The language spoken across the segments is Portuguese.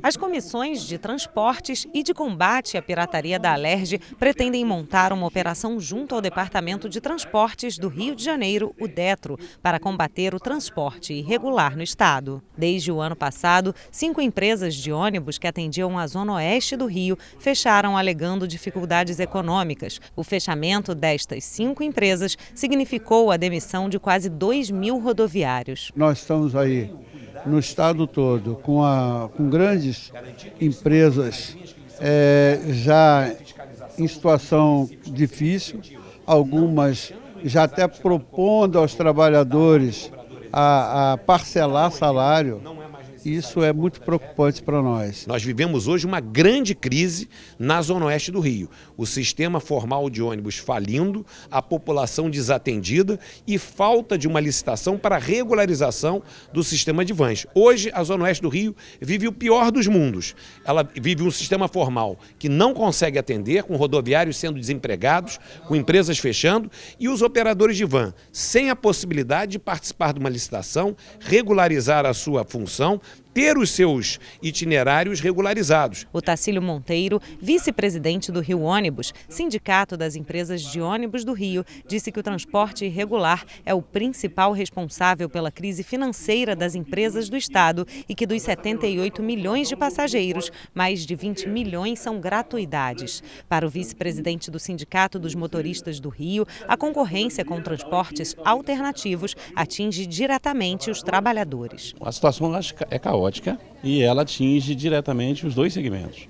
As comissões de transportes e de combate à pirataria da Alerj pretendem montar uma operação junto ao Departamento de Transportes do Rio de Janeiro, o DETRO, para combater o transporte irregular no estado. Desde o ano passado, 5 empresas de ônibus que atendiam a zona oeste do Rio fecharam alegando dificuldades econômicas. O fechamento destas 5 empresas significou a demissão de quase 2.000 rodoviários. Nós estamos aí no estado todo com grandes empresas já em situação difícil, algumas já até propondo aos trabalhadores a parcelar salário. Isso é muito preocupante para nós. Nós vivemos hoje uma grande crise na zona oeste do Rio. O sistema formal de ônibus falindo, a população desatendida e falta de uma licitação para regularização do sistema de vans. Hoje, a zona oeste do Rio vive o pior dos mundos. Ela vive um sistema formal que não consegue atender, com rodoviários sendo desempregados, com empresas fechando e os operadores de van sem a possibilidade de participar de uma licitação, regularizar a sua função, ter os seus itinerários regularizados. O Tacílio Monteiro, vice-presidente do Rio Ônibus, sindicato das empresas de ônibus do Rio, disse que o transporte irregular é o principal responsável pela crise financeira das empresas do estado e que dos 78 milhões de passageiros, mais de 20 milhões são gratuidades. Para o vice-presidente do Sindicato dos Motoristas do Rio, a concorrência com transportes alternativos atinge diretamente os trabalhadores. A situação é caótica e ela atinge diretamente os dois segmentos.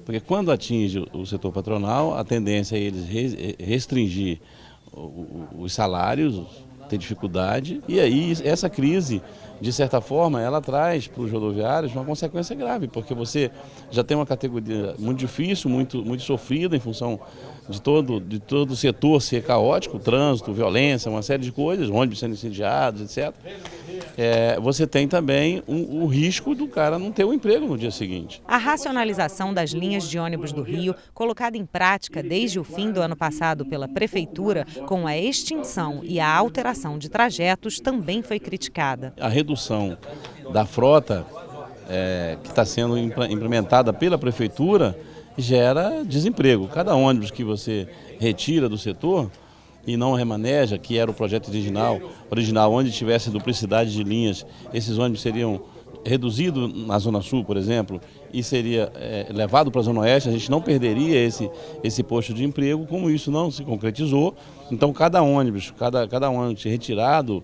Porque quando atinge o setor patronal, a tendência é eles restringir os salários, ter dificuldade, e aí essa crise, de certa forma, ela traz para os rodoviários uma consequência grave, porque você já tem uma categoria muito difícil, muito sofrida em função de todo o setor ser caótico, trânsito, violência, uma série de coisas, ônibus sendo incendiados, etc. Você tem também o risco do cara não ter um emprego no dia seguinte. A racionalização das linhas de ônibus do Rio, colocada em prática desde o fim do ano passado pela Prefeitura, com a extinção e a alteração de trajetos, também foi criticada. A redução da frota que está sendo implementada pela Prefeitura gera desemprego. Cada ônibus que você retira do setor e não remaneja, que era o projeto original, onde tivesse duplicidade de linhas, esses ônibus seriam reduzidos na Zona Sul, por exemplo, e seria levado para a Zona Oeste, a gente não perderia esse posto de emprego. Como isso não se concretizou, então cada ônibus retirado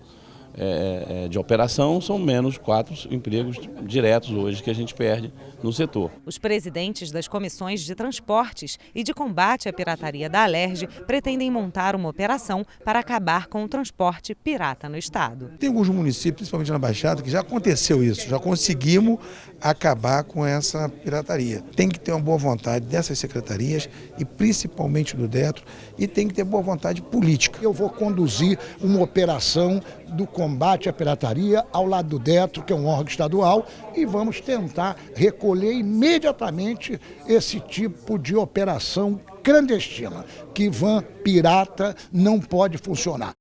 de operação são menos 4 empregos diretos hoje que a gente perde no setor. Os presidentes das comissões de transportes e de combate à pirataria da Alerj pretendem montar uma operação para acabar com o transporte pirata no estado. Tem alguns municípios, principalmente na Baixada, que já aconteceu isso, já conseguimos acabar com essa pirataria. Tem que ter uma boa vontade dessas secretarias e principalmente do DETRO, e tem que ter boa vontade política. Eu vou conduzir uma operação do combate à pirataria ao lado do DETRO, que é um órgão estadual, e vamos tentar recolher imediatamente esse tipo de operação clandestina, que van pirata não pode funcionar.